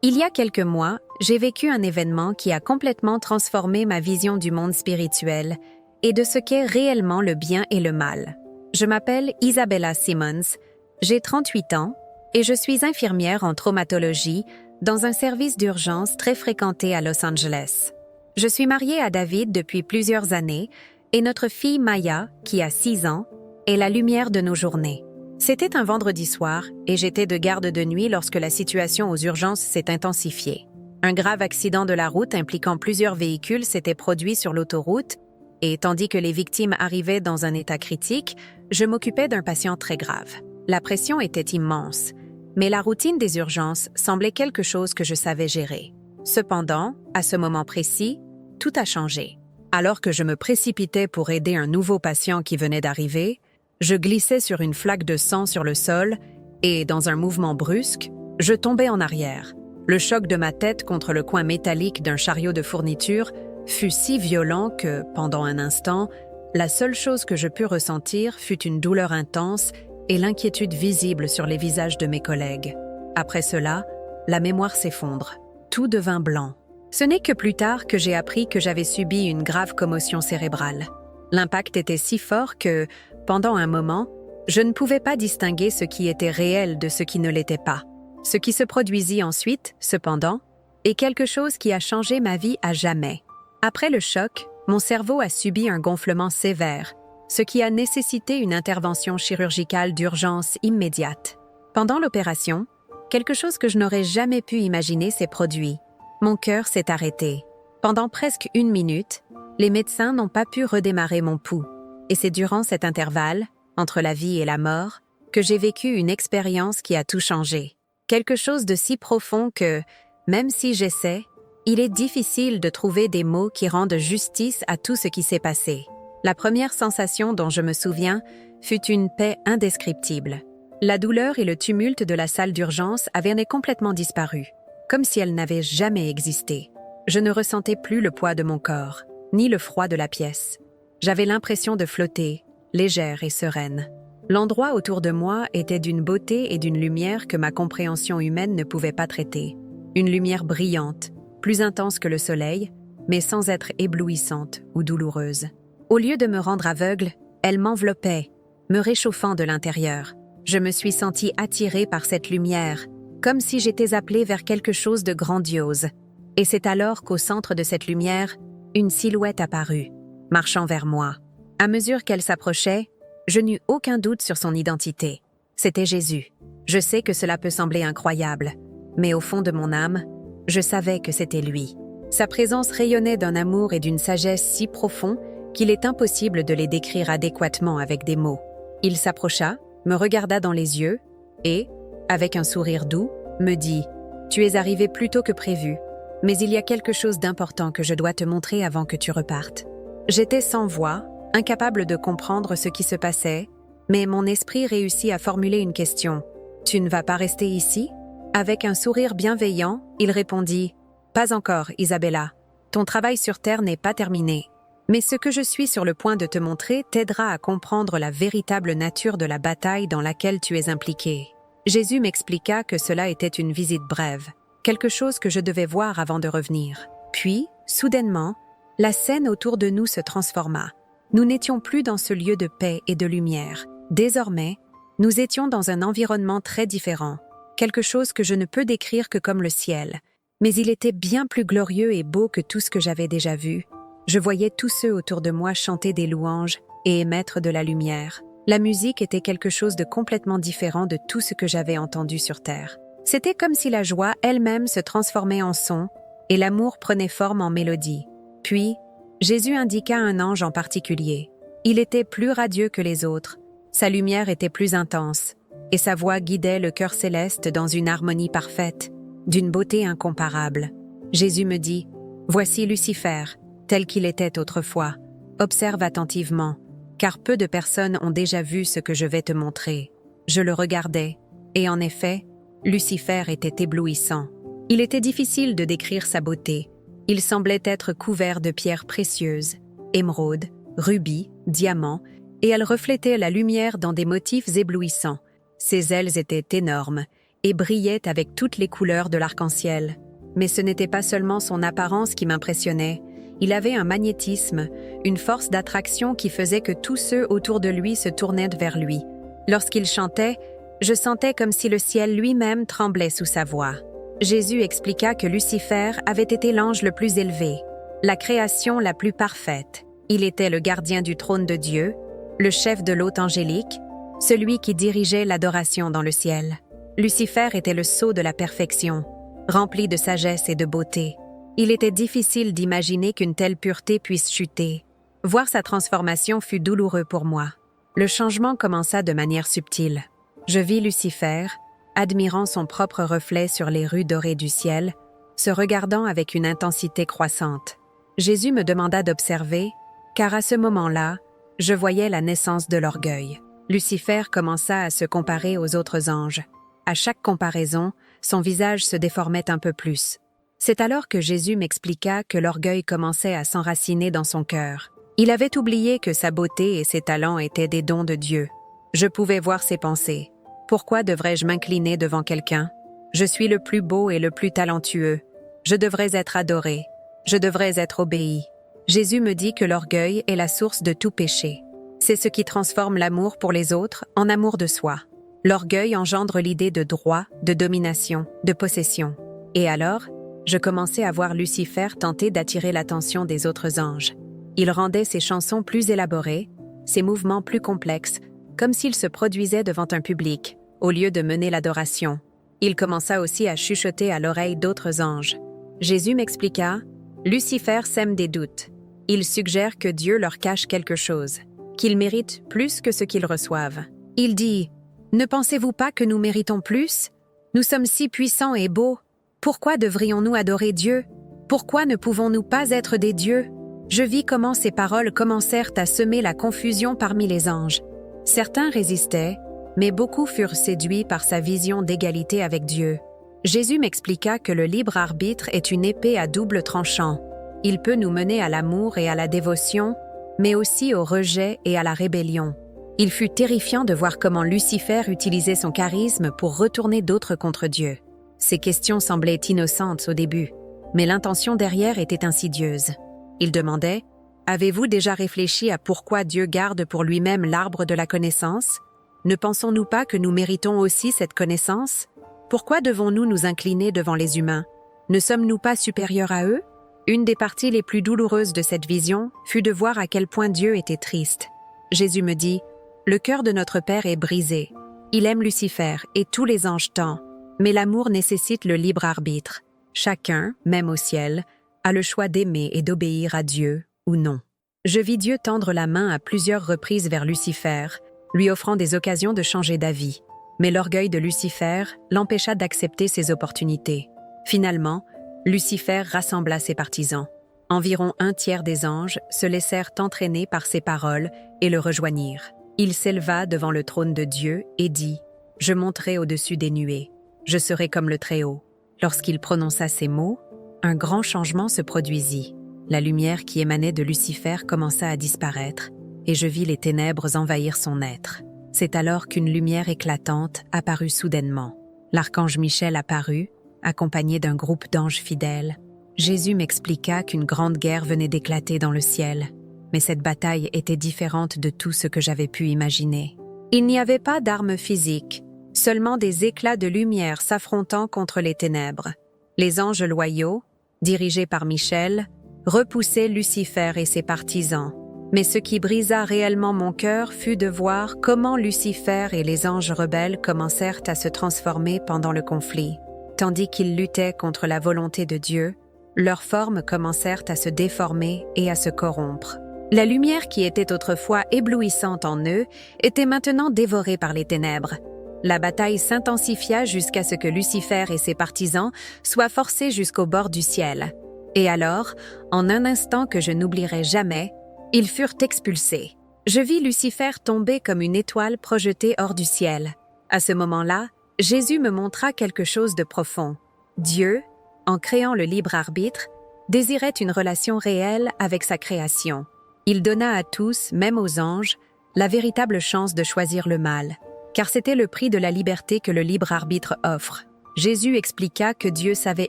Il y a quelques mois, j'ai vécu un événement qui a complètement transformé ma vision du monde spirituel et de ce qu'est réellement le bien et le mal. Je m'appelle Isabella Simmons, j'ai 38 ans et je suis infirmière en traumatologie dans un service d'urgence très fréquenté à Los Angeles. Je suis mariée à David depuis plusieurs années et notre fille Maya, qui a 6 ans, est la lumière de nos journées. C'était un vendredi soir et j'étais de garde de nuit lorsque la situation aux urgences s'est intensifiée. Un grave accident de la route impliquant plusieurs véhicules s'était produit sur l'autoroute et tandis que les victimes arrivaient dans un état critique, je m'occupais d'un patient très grave. La pression était immense, mais la routine des urgences semblait quelque chose que je savais gérer. Cependant, à ce moment précis, tout a changé. Alors que je me précipitais pour aider un nouveau patient qui venait d'arriver, je glissais sur une flaque de sang sur le sol et, dans un mouvement brusque, je tombais en arrière. Le choc de ma tête contre le coin métallique d'un chariot de fourniture fut si violent que, pendant un instant, la seule chose que je pus ressentir fut une douleur intense et l'inquiétude visible sur les visages de mes collègues. Après cela, la mémoire s'effondre. Tout devint blanc. Ce n'est que plus tard que j'ai appris que j'avais subi une grave commotion cérébrale. L'impact était si fort que, pendant un moment, je ne pouvais pas distinguer ce qui était réel de ce qui ne l'était pas. Ce qui se produisit ensuite, cependant, est quelque chose qui a changé ma vie à jamais. Après le choc, mon cerveau a subi un gonflement sévère, ce qui a nécessité une intervention chirurgicale d'urgence immédiate. Pendant l'opération, quelque chose que je n'aurais jamais pu imaginer s'est produit. Mon cœur s'est arrêté. Pendant presque 1 minute, les médecins n'ont pas pu redémarrer mon pouls. Et c'est durant cet intervalle, entre la vie et la mort, que j'ai vécu une expérience qui a tout changé. Quelque chose de si profond que, même si j'essaie, il est difficile de trouver des mots qui rendent justice à tout ce qui s'est passé. La première sensation dont je me souviens fut une paix indescriptible. La douleur et le tumulte de la salle d'urgence avaient complètement disparu, comme si elles n'avaient jamais existé. Je ne ressentais plus le poids de mon corps, ni le froid de la pièce. J'avais l'impression de flotter, légère et sereine. L'endroit autour de moi était d'une beauté et d'une lumière que ma compréhension humaine ne pouvait pas traiter. Une lumière brillante, plus intense que le soleil, mais sans être éblouissante ou douloureuse. Au lieu de me rendre aveugle, elle m'enveloppait, me réchauffant de l'intérieur. Je me suis sentie attirée par cette lumière, comme si j'étais appelée vers quelque chose de grandiose. Et c'est alors qu'au centre de cette lumière, une silhouette apparut, marchant vers moi. À mesure qu'elle s'approchait, je n'eus aucun doute sur son identité. C'était Jésus. Je sais que cela peut sembler incroyable, mais au fond de mon âme, je savais que c'était lui. Sa présence rayonnait d'un amour et d'une sagesse si profonds qu'il est impossible de les décrire adéquatement avec des mots. Il s'approcha, me regarda dans les yeux et, avec un sourire doux, me dit « Tu es arrivé plus tôt que prévu, mais il y a quelque chose d'important que je dois te montrer avant que tu repartes. » J'étais sans voix, incapable de comprendre ce qui se passait, mais mon esprit réussit à formuler une question. « Tu ne vas pas rester ici ?» Avec un sourire bienveillant, il répondit « Pas encore, Isabella. Ton travail sur Terre n'est pas terminé. Mais ce que je suis sur le point de te montrer t'aidera à comprendre la véritable nature de la bataille dans laquelle tu es impliquée. » Jésus m'expliqua que cela était une visite brève, quelque chose que je devais voir avant de revenir. Puis, soudainement, la scène autour de nous se transforma. Nous n'étions plus dans ce lieu de paix et de lumière. Désormais, nous étions dans un environnement très différent, quelque chose que je ne peux décrire que comme le ciel. Mais il était bien plus glorieux et beau que tout ce que j'avais déjà vu. Je voyais tous ceux autour de moi chanter des louanges et émettre de la lumière. La musique était quelque chose de complètement différent de tout ce que j'avais entendu sur Terre. C'était comme si la joie elle-même se transformait en son et l'amour prenait forme en mélodie. Puis, Jésus indiqua un ange en particulier. Il était plus radieux que les autres, sa lumière était plus intense, et sa voix guidait le cœur céleste dans une harmonie parfaite, d'une beauté incomparable. Jésus me dit « Voici Lucifer, tel qu'il était autrefois. Observe attentivement, car peu de personnes ont déjà vu ce que je vais te montrer. » Je le regardais, et en effet, Lucifer était éblouissant. Il était difficile de décrire sa beauté. Il semblait être couvert de pierres précieuses, émeraudes, rubis, diamants, et elle reflétait la lumière dans des motifs éblouissants. Ses ailes étaient énormes, et brillait avec toutes les couleurs de l'arc-en-ciel. Mais ce n'était pas seulement son apparence qui m'impressionnait. Il avait un magnétisme, une force d'attraction qui faisait que tous ceux autour de lui se tournaient vers lui. Lorsqu'il chantait, je sentais comme si le ciel lui-même tremblait sous sa voix. Jésus expliqua que Lucifer avait été l'ange le plus élevé, la création la plus parfaite. Il était le gardien du trône de Dieu, le chef de l'hôte angélique, celui qui dirigeait l'adoration dans le ciel. Lucifer était le sceau de la perfection, rempli de sagesse et de beauté. Il était difficile d'imaginer qu'une telle pureté puisse chuter. Voir sa transformation fut douloureux pour moi. Le changement commença de manière subtile. Je vis Lucifer, admirant son propre reflet sur les rues dorées du ciel, se regardant avec une intensité croissante. Jésus me demanda d'observer, car à ce moment-là, je voyais la naissance de l'orgueil. Lucifer commença à se comparer aux autres anges. À chaque comparaison, son visage se déformait un peu plus. C'est alors que Jésus m'expliqua que l'orgueil commençait à s'enraciner dans son cœur. Il avait oublié que sa beauté et ses talents étaient des dons de Dieu. Je pouvais voir ses pensées. Pourquoi devrais-je m'incliner devant quelqu'un? Je suis le plus beau et le plus talentueux. Je devrais être adoré. Je devrais être obéi. Jésus me dit que l'orgueil est la source de tout péché. C'est ce qui transforme l'amour pour les autres en amour de soi. L'orgueil engendre l'idée de droit, de domination, de possession. Et alors, je commençais à voir Lucifer tenter d'attirer l'attention des autres anges. Il rendait ses chansons plus élaborées, ses mouvements plus complexes, comme s'il se produisait devant un public, au lieu de mener l'adoration. Il commença aussi à chuchoter à l'oreille d'autres anges. Jésus m'expliqua, « Lucifer sème des doutes. Il suggère que Dieu leur cache quelque chose, qu'ils méritent plus que ce qu'ils reçoivent. Il dit, « Ne pensez-vous pas que nous méritons plus? Nous sommes si puissants et beaux. Pourquoi devrions-nous adorer Dieu? Pourquoi ne pouvons-nous pas être des dieux? » Je vis comment ces paroles commencèrent à semer la confusion parmi les anges. Certains résistaient, mais beaucoup furent séduits par sa vision d'égalité avec Dieu. Jésus m'expliqua que le libre arbitre est une épée à double tranchant. Il peut nous mener à l'amour et à la dévotion, mais aussi au rejet et à la rébellion. Il fut terrifiant de voir comment Lucifer utilisait son charisme pour retourner d'autres contre Dieu. Ces questions semblaient innocentes au début, mais l'intention derrière était insidieuse. Il demandait « Avez-vous déjà réfléchi à pourquoi Dieu garde pour lui-même l'arbre de la connaissance? Ne pensons-nous pas que nous méritons aussi cette connaissance? Pourquoi devons-nous nous incliner devant les humains? Ne sommes-nous pas supérieurs à eux ?» Une des parties les plus douloureuses de cette vision fut de voir à quel point Dieu était triste. Jésus me dit « Le cœur de notre Père est brisé. Il aime Lucifer et tous les anges tant. Mais l'amour nécessite le libre arbitre. Chacun, même au ciel, a le choix d'aimer et d'obéir à Dieu ou non. » Je vis Dieu tendre la main à plusieurs reprises vers Lucifer, lui offrant des occasions de changer d'avis. Mais l'orgueil de Lucifer l'empêcha d'accepter ces opportunités. Finalement, Lucifer rassembla ses partisans. Environ un tiers des anges se laissèrent entraîner par ses paroles et le rejoignirent. Il s'éleva devant le trône de Dieu et dit « Je monterai au-dessus des nuées. Je serai comme le Très-Haut. » Lorsqu'il prononça ces mots, un grand changement se produisit. La lumière qui émanait de Lucifer commença à disparaître, et je vis les ténèbres envahir son être. C'est alors qu'une lumière éclatante apparut soudainement. L'archange Michel apparut, accompagné d'un groupe d'anges fidèles. Jésus m'expliqua qu'une grande guerre venait d'éclater dans le ciel, mais cette bataille était différente de tout ce que j'avais pu imaginer. Il n'y avait pas d'armes physiques, seulement des éclats de lumière s'affrontant contre les ténèbres. Les anges loyaux, dirigés par Michel, repoussaient Lucifer et ses partisans. Mais ce qui brisa réellement mon cœur fut de voir comment Lucifer et les anges rebelles commencèrent à se transformer pendant le conflit. Tandis qu'ils luttaient contre la volonté de Dieu, leurs formes commencèrent à se déformer et à se corrompre. La lumière qui était autrefois éblouissante en eux était maintenant dévorée par les ténèbres. La bataille s'intensifia jusqu'à ce que Lucifer et ses partisans soient forcés jusqu'au bord du ciel. Et alors, en un instant que je n'oublierai jamais, ils furent expulsés. Je vis Lucifer tomber comme une étoile projetée hors du ciel. À ce moment-là, Jésus me montra quelque chose de profond. Dieu, en créant le libre arbitre, désirait une relation réelle avec sa création. Il donna à tous, même aux anges, la véritable chance de choisir le mal. car c'était le prix de la liberté que le libre arbitre offre. Jésus expliqua que Dieu savait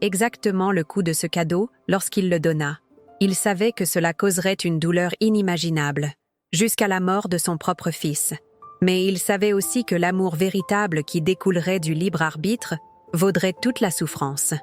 exactement le coût de ce cadeau lorsqu'il le donna. Il savait que cela causerait une douleur inimaginable, jusqu'à la mort de son propre Fils. Mais il savait aussi que l'amour véritable qui découlerait du libre arbitre vaudrait toute la souffrance.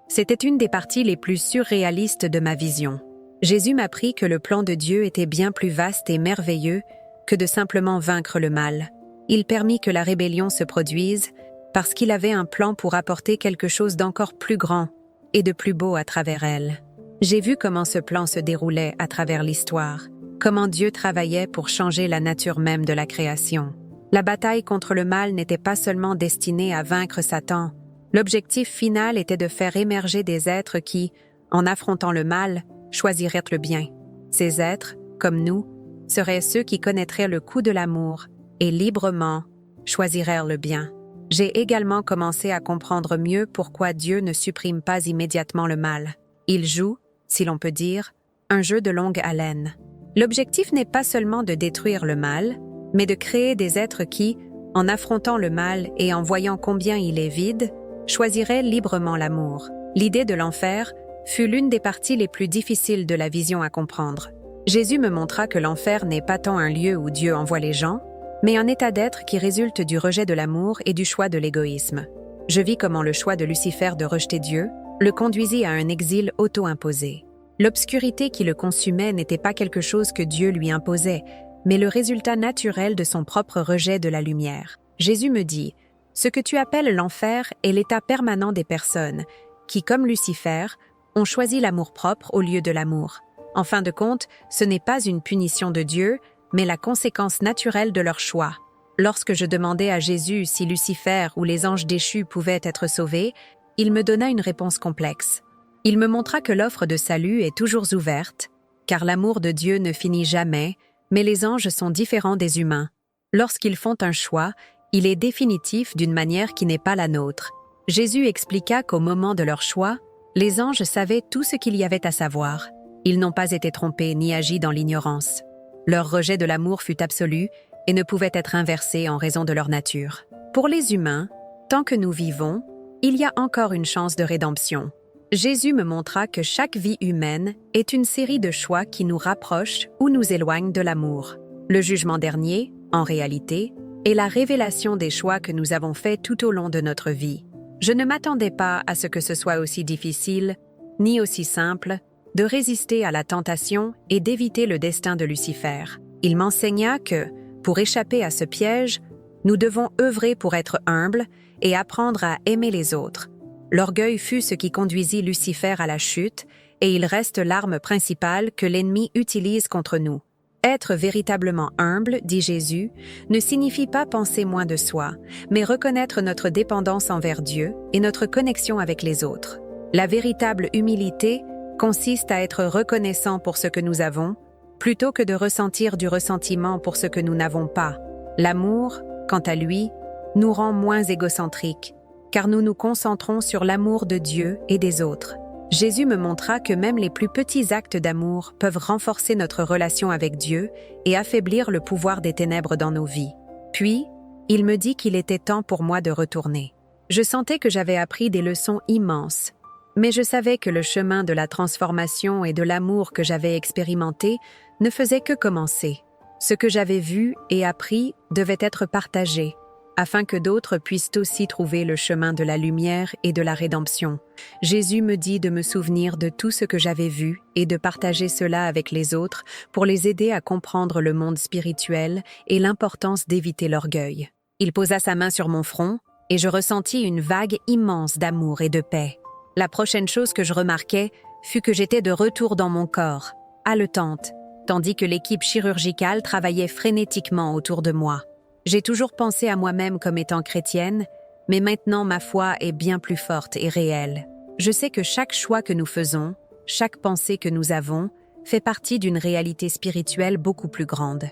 C'était une des parties les plus surréalistes de ma vision. Jésus m'apprit que le plan de Dieu était bien plus vaste et merveilleux que de simplement vaincre le mal. Il permit que la rébellion se produise parce qu'il avait un plan pour apporter quelque chose d'encore plus grand et de plus beau à travers elle. J'ai vu comment ce plan se déroulait à travers l'histoire, comment Dieu travaillait pour changer la nature même de la création. La bataille contre le mal n'était pas seulement destinée à vaincre Satan. L'objectif final était de faire émerger des êtres qui, en affrontant le mal, choisiraient le bien. Ces êtres, comme nous, seraient ceux qui connaîtraient le coût de l'amour et librement choisiraient le bien. J'ai également commencé à comprendre mieux pourquoi Dieu ne supprime pas immédiatement le mal. Il joue, si l'on peut dire, un jeu de longue haleine. L'objectif n'est pas seulement de détruire le mal, mais de créer des êtres qui, en affrontant le mal et en voyant combien il est vide, choisiraient librement l'amour. L'idée de l'enfer fut l'une des parties les plus difficiles de la vision à comprendre. Jésus me montra que l'enfer n'est pas tant un lieu où Dieu envoie les gens, mais un état d'être qui résulte du rejet de l'amour et du choix de l'égoïsme. Je vis comment le choix de Lucifer de rejeter Dieu le conduisit à un exil auto-imposé. L'obscurité qui le consumait n'était pas quelque chose que Dieu lui imposait, mais le résultat naturel de son propre rejet de la lumière. Jésus me dit, « Ce que tu appelles l'enfer est l'état permanent des personnes, qui, comme Lucifer, ont choisi l'amour-propre au lieu de l'amour. En fin de compte, ce n'est pas une punition de Dieu, mais la conséquence naturelle de leur choix. Lorsque je demandai à Jésus si Lucifer ou les anges déchus pouvaient être sauvés, il me donna une réponse complexe. Il me montra que l'offre de salut est toujours ouverte, car l'amour de Dieu ne finit jamais, mais les anges sont différents des humains. Lorsqu'ils font un choix, il est définitif d'une manière qui n'est pas la nôtre. Jésus expliqua qu'au moment de leur choix, les anges savaient tout ce qu'il y avait à savoir. Ils n'ont pas été trompés ni agi dans l'ignorance. Leur rejet de l'amour fut absolu et ne pouvait être inversé en raison de leur nature. Pour les humains, tant que nous vivons, il y a encore une chance de rédemption. Jésus me montra que chaque vie humaine est une série de choix qui nous rapprochent ou nous éloignent de l'amour. Le jugement dernier, en réalité, est la révélation des choix que nous avons faits tout au long de notre vie. Je ne m'attendais pas à ce que ce soit aussi difficile, ni aussi simple, de résister à la tentation et d'éviter le destin de Lucifer. Il m'enseigna que, pour échapper à ce piège, nous devons œuvrer pour être humbles et apprendre à aimer les autres. L'orgueil fut ce qui conduisit Lucifer à la chute, et il reste l'arme principale que l'ennemi utilise contre nous. Être véritablement humble, dit Jésus, ne signifie pas penser moins de soi, mais reconnaître notre dépendance envers Dieu et notre connexion avec les autres. La véritable humilité consiste à être reconnaissant pour ce que nous avons, plutôt que de ressentir du ressentiment pour ce que nous n'avons pas. L'amour, quant à lui, nous rend moins égocentriques, car nous nous concentrons sur l'amour de Dieu et des autres. Jésus me montra que même les plus petits actes d'amour peuvent renforcer notre relation avec Dieu et affaiblir le pouvoir des ténèbres dans nos vies. Puis, il me dit qu'il était temps pour moi de retourner. Je sentais que j'avais appris des leçons immenses, mais je savais que le chemin de la transformation et de l'amour que j'avais expérimenté ne faisait que commencer. Ce que j'avais vu et appris devait être partagé, afin que d'autres puissent aussi trouver le chemin de la lumière et de la rédemption. Jésus me dit de me souvenir de tout ce que j'avais vu et de partager cela avec les autres pour les aider à comprendre le monde spirituel et l'importance d'éviter l'orgueil. Il posa sa main sur mon front et je ressentis une vague immense d'amour et de paix. La prochaine chose que je remarquai fut que j'étais de retour dans mon corps, haletante, tandis que l'équipe chirurgicale travaillait frénétiquement autour de moi. J'ai toujours pensé à moi-même comme étant chrétienne, mais maintenant ma foi est bien plus forte et réelle. Je sais que chaque choix que nous faisons, chaque pensée que nous avons, fait partie d'une réalité spirituelle beaucoup plus grande.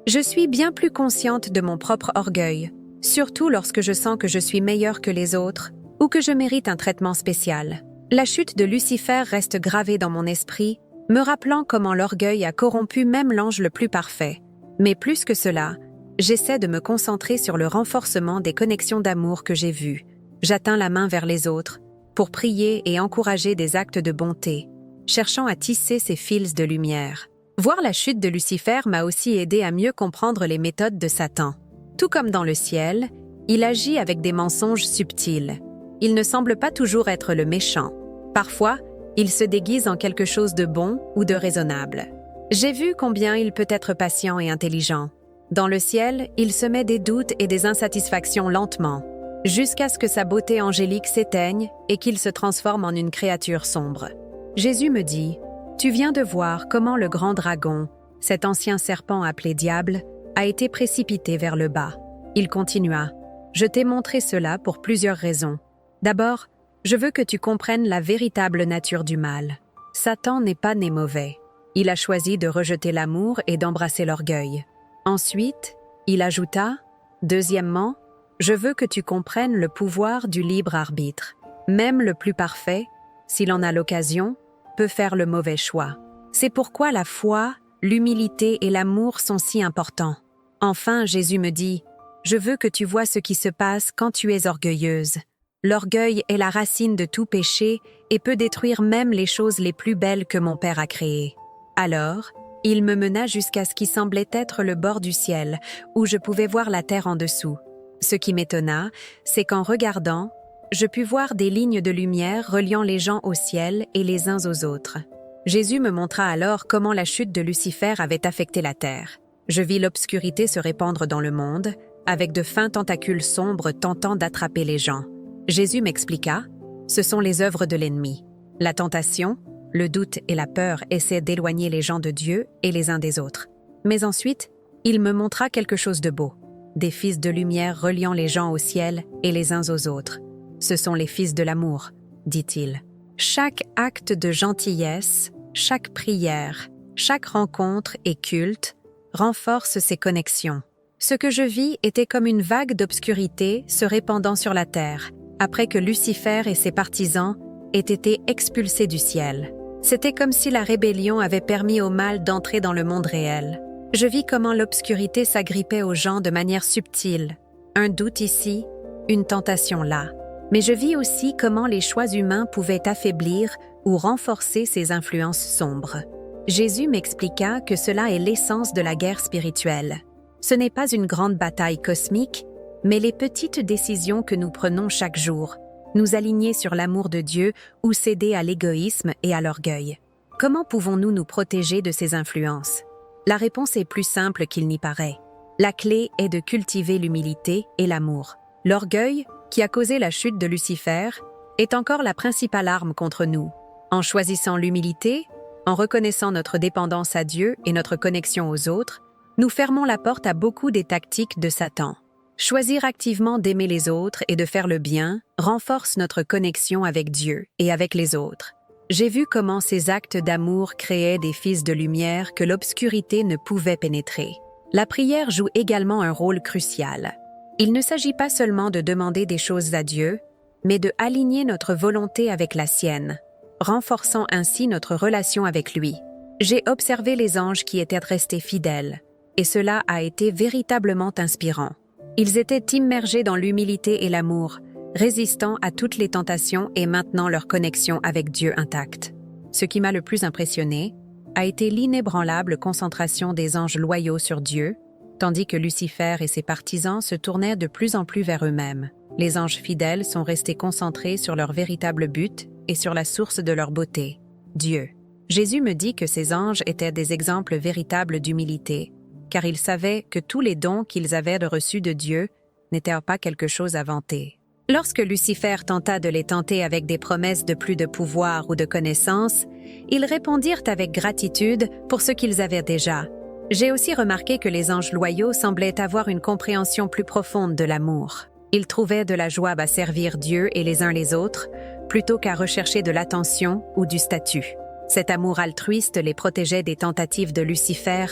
Je suis bien plus consciente de mon propre orgueil, surtout lorsque je sens que je suis meilleure que les autres ou que je mérite un traitement spécial. La chute de Lucifer reste gravée dans mon esprit, me rappelant comment l'orgueil a corrompu même l'ange le plus parfait. Mais plus que cela, J'essaie de me concentrer sur le renforcement des connexions d'amour que j'ai vues. J'atteins la main vers les autres pour prier et encourager des actes de bonté, cherchant à tisser ces fils de lumière. Voir la chute de Lucifer m'a aussi aidé à mieux comprendre les méthodes de Satan. Tout comme dans le ciel, il agit avec des mensonges subtils. Il ne semble pas toujours être le méchant. Parfois, il se déguise en quelque chose de bon ou de raisonnable. J'ai vu combien il peut être patient et intelligent. Dans le ciel, il semait des doutes et des insatisfactions lentement, jusqu'à ce que sa beauté angélique s'éteigne et qu'il se transforme en une créature sombre. Jésus me dit, « Tu viens de voir comment le grand dragon, cet ancien serpent appelé diable, a été précipité vers le bas. » Il continua, « Je t'ai montré cela pour plusieurs raisons. D'abord, je veux que tu comprennes la véritable nature du mal. Satan n'est pas né mauvais. Il a choisi de rejeter l'amour et d'embrasser l'orgueil. Ensuite, il ajouta, « Deuxièmement, je veux que tu comprennes le pouvoir du libre arbitre. Même le plus parfait, s'il en a l'occasion, peut faire le mauvais choix. C'est pourquoi la foi, l'humilité et l'amour sont si importants. » Enfin, Jésus me dit, « Je veux que tu vois ce qui se passe quand tu es orgueilleuse. L'orgueil est la racine de tout péché et peut détruire même les choses les plus belles que mon Père a créées. » Alors, il me mena jusqu'à ce qui semblait être le bord du ciel, où je pouvais voir la terre en dessous. Ce qui m'étonna, c'est qu'en regardant, je pus voir des lignes de lumière reliant les gens au ciel et les uns aux autres. Jésus me montra alors comment la chute de Lucifer avait affecté la terre. Je vis l'obscurité se répandre dans le monde, avec de fins tentacules sombres tentant d'attraper les gens. Jésus m'expliqua, « Ce sont les œuvres de l'ennemi. La tentation, le doute et la peur essaient d'éloigner les gens de Dieu et les uns des autres. Mais ensuite, il me montra quelque chose de beau. Des fils de lumière reliant les gens au ciel et les uns aux autres. Ce sont les fils de l'amour, dit-il. Chaque acte de gentillesse, chaque prière, chaque rencontre et culte renforce ces connexions. Ce que je vis était comme une vague d'obscurité se répandant sur la terre, après que Lucifer et ses partisans aient été expulsés du ciel. C'était comme si la rébellion avait permis au mal d'entrer dans le monde réel. Je vis comment l'obscurité s'agrippait aux gens de manière subtile. Un doute ici, une tentation là. Mais je vis aussi comment les choix humains pouvaient affaiblir ou renforcer ces influences sombres. Jésus m'expliqua que cela est l'essence de la guerre spirituelle. Ce n'est pas une grande bataille cosmique, mais les petites décisions que nous prenons chaque jour, nous aligner sur l'amour de Dieu ou céder à l'égoïsme et à l'orgueil. Comment pouvons-nous nous protéger de ces influences? La réponse est plus simple qu'il n'y paraît. La clé est de cultiver l'humilité et l'amour. L'orgueil, qui a causé la chute de Lucifer, est encore la principale arme contre nous. En choisissant l'humilité, en reconnaissant notre dépendance à Dieu et notre connexion aux autres, nous fermons la porte à beaucoup des tactiques de Satan. Choisir activement d'aimer les autres et de faire le bien renforce notre connexion avec Dieu et avec les autres. J'ai vu comment ces actes d'amour créaient des fils de lumière que l'obscurité ne pouvait pénétrer. La prière joue également un rôle crucial. Il ne s'agit pas seulement de demander des choses à Dieu, mais de aligner notre volonté avec la sienne, renforçant ainsi notre relation avec lui. J'ai observé les anges qui étaient restés fidèles, et cela a été véritablement inspirant. Ils étaient immergés dans l'humilité et l'amour, résistant à toutes les tentations et maintenant leur connexion avec Dieu intacte. Ce qui m'a le plus impressionné a été l'inébranlable concentration des anges loyaux sur Dieu, tandis que Lucifer et ses partisans se tournaient de plus en plus vers eux-mêmes. Les anges fidèles sont restés concentrés sur leur véritable but et sur la source de leur beauté, Dieu. Jésus me dit que ces anges étaient des exemples véritables d'humilité, car ils savaient que tous les dons qu'ils avaient reçus de Dieu n'étaient pas quelque chose à vanter. Lorsque Lucifer tenta de les tenter avec des promesses de plus de pouvoir ou de connaissance, ils répondirent avec gratitude pour ce qu'ils avaient déjà. J'ai aussi remarqué que les anges loyaux semblaient avoir une compréhension plus profonde de l'amour. Ils trouvaient de la joie à servir Dieu et les uns les autres, plutôt qu'à rechercher de l'attention ou du statut. Cet amour altruiste les protégeait des tentatives de Lucifer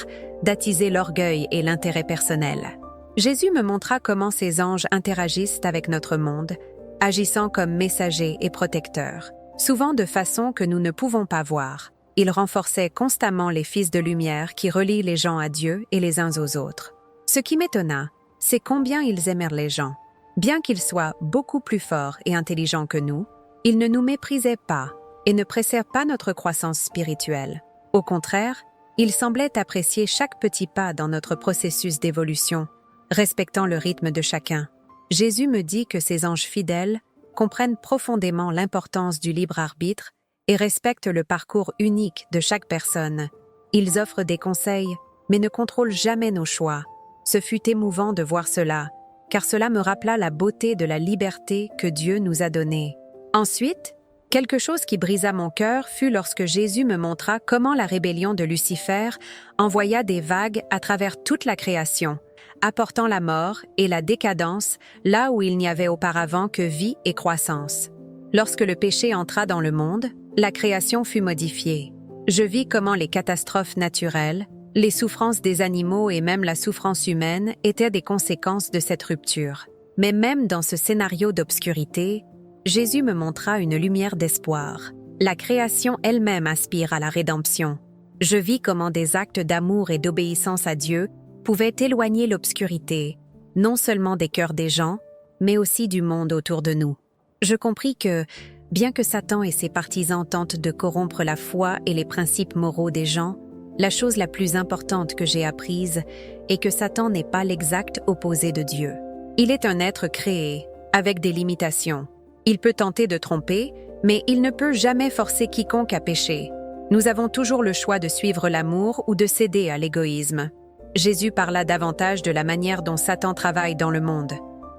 d'attiser l'orgueil et l'intérêt personnel. Jésus me montra comment ces anges interagissent avec notre monde, agissant comme messagers et protecteurs, souvent de façon que nous ne pouvons pas voir. Ils renforçaient constamment les fils de lumière qui relient les gens à Dieu et les uns aux autres. Ce qui m'étonna, c'est combien ils aimèrent les gens. Bien qu'ils soient beaucoup plus forts et intelligents que nous, ils ne nous méprisaient pas et ne pressèrent pas notre croissance spirituelle. Au contraire, ils semblaient apprécier chaque petit pas dans notre processus d'évolution, respectant le rythme de chacun. Jésus me dit que ces anges fidèles comprennent profondément l'importance du libre arbitre et respectent le parcours unique de chaque personne. Ils offrent des conseils, mais ne contrôlent jamais nos choix. Ce fut émouvant de voir cela, car cela me rappela la beauté de la liberté que Dieu nous a donnée. Ensuite, quelque chose qui brisa mon cœur fut lorsque Jésus me montra comment la rébellion de Lucifer envoya des vagues à travers toute la création, apportant la mort et la décadence là où il n'y avait auparavant que vie et croissance. Lorsque le péché entra dans le monde, la création fut modifiée. Je vis comment les catastrophes naturelles, les souffrances des animaux et même la souffrance humaine étaient des conséquences de cette rupture. Mais même dans ce scénario d'obscurité, Jésus me montra une lumière d'espoir. La création elle-même aspire à la rédemption. Je vis comment des actes d'amour et d'obéissance à Dieu pouvaient éloigner l'obscurité, non seulement des cœurs des gens, mais aussi du monde autour de nous. Je compris que, bien que Satan et ses partisans tentent de corrompre la foi et les principes moraux des gens, la chose la plus importante que j'ai apprise est que Satan n'est pas l'exact opposé de Dieu. Il est un être créé, avec des limitations. Il peut tenter de tromper, mais il ne peut jamais forcer quiconque à pécher. Nous avons toujours le choix de suivre l'amour ou de céder à l'égoïsme. Jésus parla davantage de la manière dont Satan travaille dans le monde.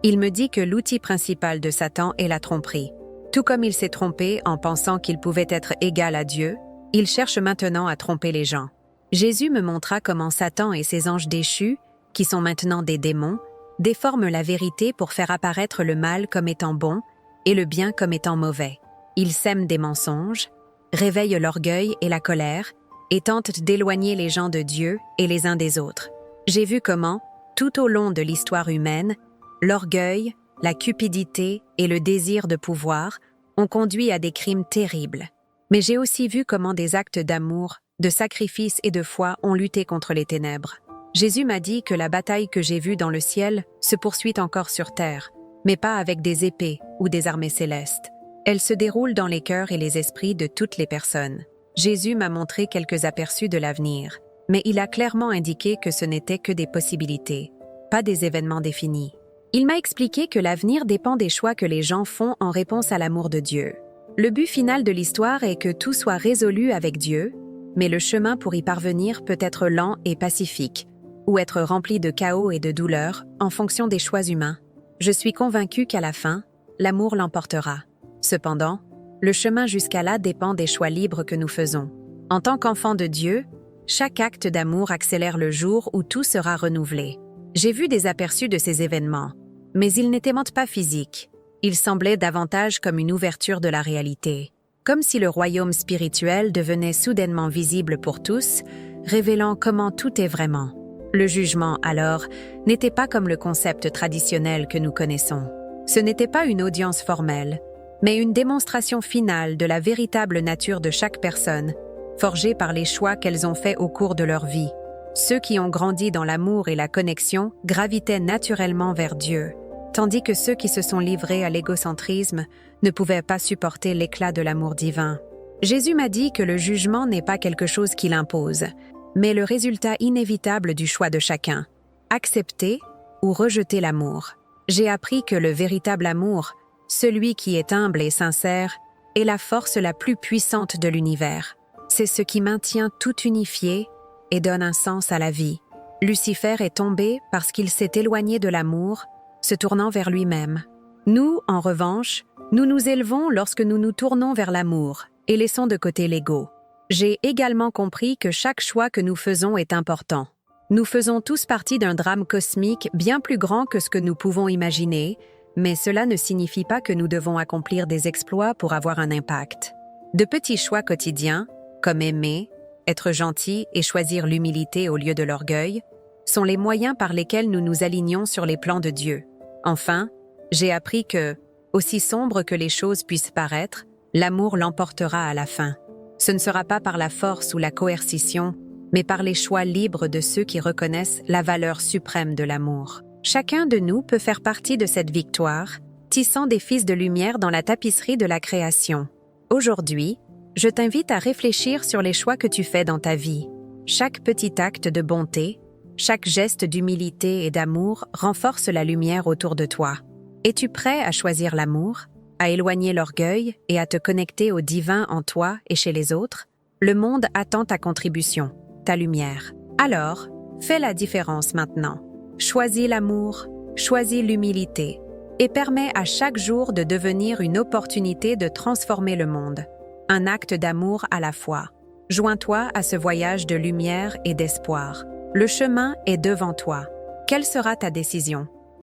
Il me dit que l'outil principal de Satan est la tromperie. Tout comme il s'est trompé en pensant qu'il pouvait être égal à Dieu, il cherche maintenant à tromper les gens. Jésus me montra comment Satan et ses anges déchus, qui sont maintenant des démons, déforment la vérité pour faire apparaître le mal comme étant bon et le bien comme étant mauvais. Ils sèment des mensonges, réveillent l'orgueil et la colère, et tentent d'éloigner les gens de Dieu et les uns des autres. J'ai vu comment, tout au long de l'histoire humaine, l'orgueil, la cupidité et le désir de pouvoir ont conduit à des crimes terribles. Mais j'ai aussi vu comment des actes d'amour, de sacrifice et de foi ont lutté contre les ténèbres. Jésus m'a dit que la bataille que j'ai vue dans le ciel se poursuit encore sur terre, mais pas avec des épées ou des armées célestes. Elle se déroule dans les cœurs et les esprits de toutes les personnes. Jésus m'a montré quelques aperçus de l'avenir, mais il a clairement indiqué que ce n'était que des possibilités, pas des événements définis. Il m'a expliqué que l'avenir dépend des choix que les gens font en réponse à l'amour de Dieu. Le but final de l'histoire est que tout soit résolu avec Dieu, mais le chemin pour y parvenir peut être lent et pacifique, ou être rempli de chaos et de douleur en fonction des choix humains. Je suis convaincue qu'à la fin, l'amour l'emportera. Cependant, le chemin jusqu'à là dépend des choix libres que nous faisons. En tant qu'enfant de Dieu, chaque acte d'amour accélère le jour où tout sera renouvelé. J'ai vu des aperçus de ces événements, mais ils n'étaient pas physiques. Ils semblaient davantage comme une ouverture de la réalité, comme si le royaume spirituel devenait soudainement visible pour tous, révélant comment tout est vraiment. Le jugement, alors, n'était pas comme le concept traditionnel que nous connaissons. Ce n'était pas une audience formelle, mais une démonstration finale de la véritable nature de chaque personne, forgée par les choix qu'elles ont faits au cours de leur vie. Ceux qui ont grandi dans l'amour et la connexion gravitaient naturellement vers Dieu, tandis que ceux qui se sont livrés à l'égocentrisme ne pouvaient pas supporter l'éclat de l'amour divin. Jésus m'a dit que le jugement n'est pas quelque chose qu'il impose, mais le résultat inévitable du choix de chacun. Accepter ou rejeter l'amour. J'ai appris que le véritable amour, celui qui est humble et sincère, est la force la plus puissante de l'univers. C'est ce qui maintient tout unifié et donne un sens à la vie. Lucifer est tombé parce qu'il s'est éloigné de l'amour, se tournant vers lui-même. Nous, en revanche, nous nous élevons lorsque nous nous tournons vers l'amour et laissons de côté l'ego. J'ai également compris que chaque choix que nous faisons est important. Nous faisons tous partie d'un drame cosmique bien plus grand que ce que nous pouvons imaginer, mais cela ne signifie pas que nous devons accomplir des exploits pour avoir un impact. De petits choix quotidiens, comme aimer, être gentil et choisir l'humilité au lieu de l'orgueil, sont les moyens par lesquels nous nous alignons sur les plans de Dieu. Enfin, j'ai appris que, aussi sombre que les choses puissent paraître, l'amour l'emportera à la fin. Ce ne sera pas par la force ou la coercition, mais par les choix libres de ceux qui reconnaissent la valeur suprême de l'amour. Chacun de nous peut faire partie de cette victoire, tissant des fils de lumière dans la tapisserie de la création. Aujourd'hui, je t'invite à réfléchir sur les choix que tu fais dans ta vie. Chaque petit acte de bonté, chaque geste d'humilité et d'amour renforce la lumière autour de toi. Es-tu prêt à choisir l'amour, à éloigner l'orgueil et à te connecter au divin en toi et chez les autres? Le monde attend ta contribution, ta lumière. Alors, fais la différence maintenant. Choisis l'amour, choisis l'humilité et permets à chaque jour de devenir une opportunité de transformer le monde. Un acte d'amour à la fois. Joins-toi à ce voyage de lumière et d'espoir. Le chemin est devant toi. Quelle sera ta décision?